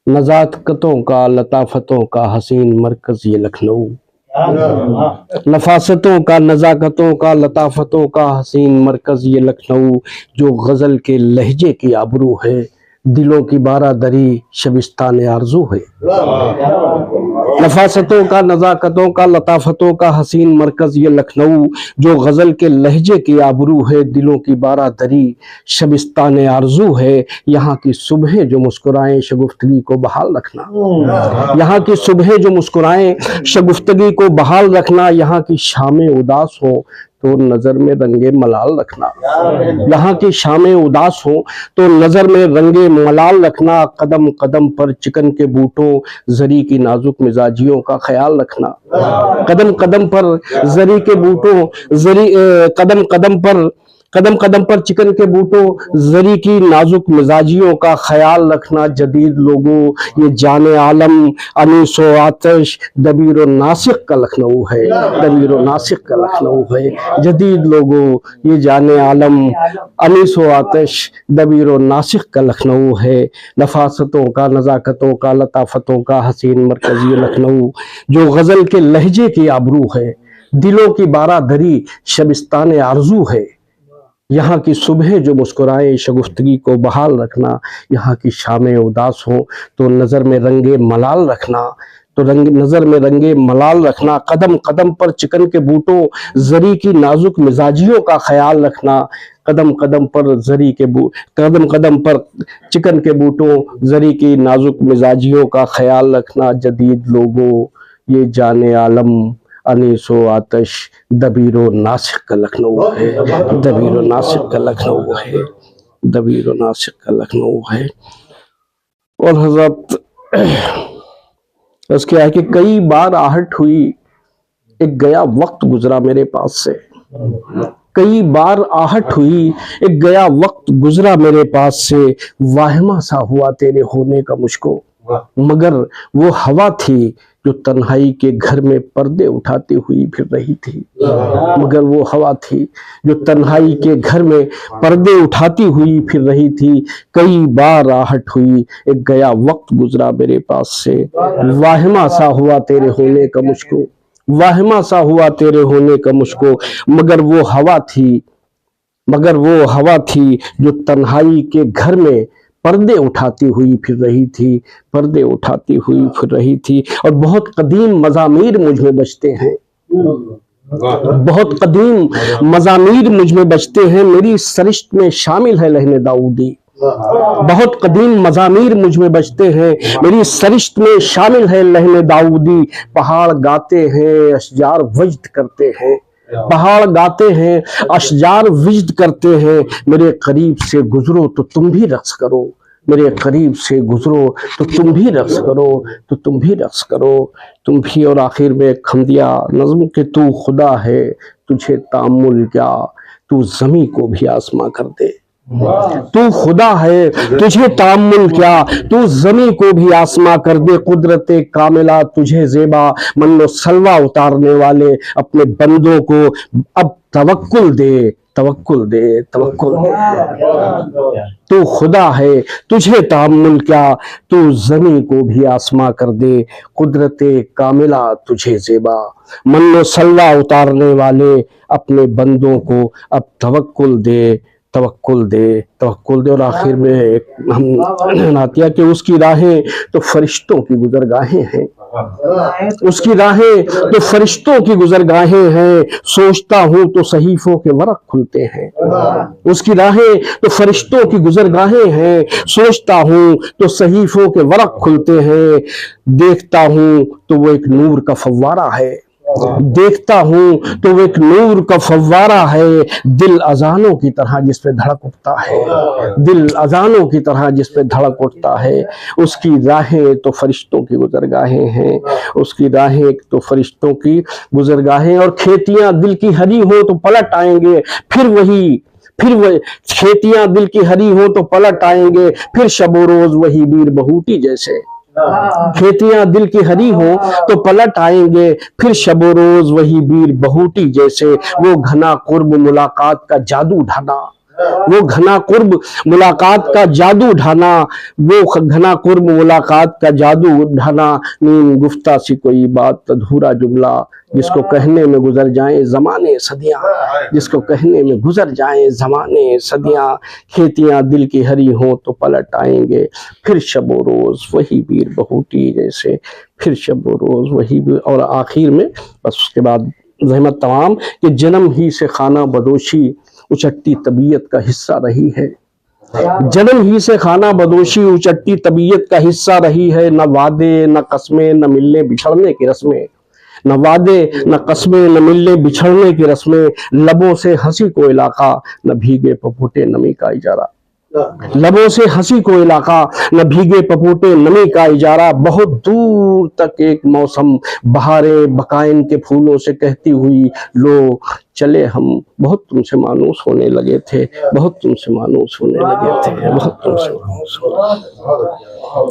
नज़ाकतों का, लताफतों का हसीन मरकज़ ये लखनऊ। नफासतों का, नज़ाकतों का, लताफतों का हसीन मरकज़ ये लखनऊ। जो गज़ल के लहजे की आबरू है, दिलों की बारादरी शबिस्तान आरज़ू है। नफासतों का, नज़ाकतों का, लताफतों का हसीन मरकज़ ये लखनऊ। जो गज़ल के लहजे की आबरू है, दिलों की बारादरी शबिस्तान आरज़ू है। यहाँ की सुबह जो मुस्कुराएं शगुफ्तगी को बहाल रखना। यहाँ की सुबह जो मुस्कुराएं शगुफ्तगी को बहाल रखना। यहाँ की शामें उदास हो तो नजर में रंगे मलाल रखना। यहाँ की शामें उदास हो तो नजर में रंगे मलाल रखना। कदम कदम पर चिकन के बूटों जरी की नाजुक मिजाजियों का ख्याल रखना। कदम कदम पर जरी के बूटों कदम कदम पर चिकन के बूटों जरी की नाजुक मिजाजियों का ख्याल रखना। जदीद लोगों ये जाने आलम अनीसो आतिश दबीर नासिक का लखनऊ है। दबीर नासिक का लखनऊ है। जदीद लोगों ये जाने आलम अनीसो आतिश दबीर नासिक का लखनऊ है। नफासतों का, नज़ाकतों का, लताफतों का हसीन मरकज़ी लखनऊ। जो गज़ल के लहजे की आबरू है, दिलों की बारादरी शबिस्तान आरज़ू है। यहाँ की सुबह जो मुस्कुराए शगुफ्तगी को बहाल रखना। यहाँ की शामें उदास हो तो नज़र में रंगे मलाल रखना। नज़र में रंगे मलाल रखना। कदम कदम पर चिकन के बूटों जरी की नाजुक मिजाजियों का ख्याल रखना। कदम कदम पर चिकन के बूटों जरी की नाजुक मिजाजियों का ख्याल रखना। जदीद लोगों ये जाने आलम अनीसो आतिश दबीरो नासिक का लखनऊ है। दबीरो नासिक का लखनऊ है। दबीरो नासिक का लखनऊ है। और हजरत उसके है कि कई बार आहट हुई, एक गया वक्त गुजरा मेरे पास से। कई बार आहट हुई, एक गया वक्त गुजरा मेरे पास से। वाहिमा सा हुआ तेरे होने का मुझको, मगर वो हवा थी जो तन्हाई के घर में पर्दे उठाती हुई फिर रही थी। मगर वो हवा थी जो तन्हाई के घर में पर्दे उठाती हुई फिर रही थी। कई बार आहट हुई, एक गया वक्त गुजरा मेरे पास से। वाहिमा सा हुआ तेरे होने का मुझको, वाहिमा सा हुआ तेरे होने का मुझको। मगर वो हवा थी जो तन्हाई के घर में पर्दे उठाती हुई फिर रही थी। पर्दे उठाती हुई फिर रही थी। और बहुत कदीम मज़ामीर मुझ में बजते हैं, बहुत कदीम मज़ामीर मुझ में बजते हैं। मेरी सरिश्त में शामिल है लहने दाऊदी। बहुत कदीम मज़ामीर मुझ में बजते हैं, मेरी सरिश्त में शामिल है लहने दाऊदी। पहाड़ गाते हैं, अशजार वज्द करते हैं। पहाड़ गाते हैं, अशजार विज्द करते हैं। मेरे करीब से गुजरो तो तुम भी रक्स करो। मेरे करीब से गुजरो तो तुम भी रक्स करो, तो तुम भी रक्स करो, तुम भी। और आखिर में खमदिया नज़्म के तू खुदा है, तुझे तामुल क्या, तू ज़मी को भी आसमां कर दे। तू खुदा है, तुझे तामुल क्या, तू ज़मी को भी आसमां कर दे। कुदरते कामिला तुझे ज़ेबा, मन्नो सलवा उतारने वाले अपने बंदों को अब तवक्कुल दे, तवक्कुल दे, तवक्कुल दे। तू खुदा है, तुझे तामुल क्या, तू ज़मी को भी आसमां कर दे। कुदरते कामिला तुझे ज़ेबा, मन्नो सलवा उतारने वाले अपने बंदों को अब तवक्कुल दे, तवक्कुल दे, तवक्कुल दे। और आखिर में हम नातिया कि उसकी राहें तो फरिश्तों की गुजरगाहें हैं। उसकी राहें तो फरिश्तों की गुजरगाहें हैं। सोचता हूं तो सहीफों के वरक खुलते हैं। उसकी राहें तो फरिश्तों की गुजरगाहें हैं। सोचता हूं तो सहीफों के वरक खुलते हैं। देखता हूं तो वो एक नूर का फव्वारा है। देखता हूं तो वो एक नूर का फव्वारा है। दिल अजानों की तरह जिस पे धड़क उठता है, दिल अजानों की तरह जिस पे धड़क उठता है। उसकी राहें तो फरिश्तों की गुजरगाहें हैं। उसकी राहें तो फरिश्तों की गुजरगाहें। और खेतियां दिल की हरी हो तो पलट आएंगे फिर वह खेतियां दिल की हरी हो तो पलट आएंगे फिर शबो रोज वही बीर बहूटी जैसे। खेतियां दिल की हरी हो तो पलट आएंगे फिर शबो रोज वही बीर बहूटी जैसे। वो घना कुर्ब मुलाकात का जादू ढाना, وہ گھنا قرب ملاقات کا جادو ڈھانا، وہ گھنا قرب ملاقات کا جادو ڈھانا، نیم گفتہ سی کوئی بات ادھورا جملہ، جس کو کہنے میں گزر جائیں زمانے صدیاں، جس کو کہنے میں گزر جائیں زمانے صدیاں، کھیتیاں دل کی ہری ہوں تو پلٹ آئیں گے پھر شب و روز وہی بیر بہوٹی جیسے، پھر شب و روز وہی بیر۔ اور آخر میں بس اس کے بعد زحمت تمام کہ جنم ہی سے خانہ بدوشی اچٹی طبیعت کا حصہ رہی ہے، جنم ہی سے خانہ بدوشی اچٹی طبیعت کا حصہ رہی ہے، نہ وعدے نہ قسمیں نہ ملنے بچھڑنے کی رسمیں، نہ وعدے نہ قسمیں نہ ملنے بچھڑنے کی رسمیں، لبوں سے ہنسی کو علاقہ نہ بھیگے پپوٹے نمی کا اجارہ، لبوں سے ہنسی کو علاقہ نہ بھیگے پپوٹے نمی کا اجارہ، بہت دور تک ایک موسم بہاریں بقائن کے پھولوں سے کہتی ہوئی لو چلے ہم، بہت تم سے مانوس ہونے لگے تھے، بہت تم سے مانوس ہونے لگے تھے، بہت تم سے مانوس ہونے لگے تھے۔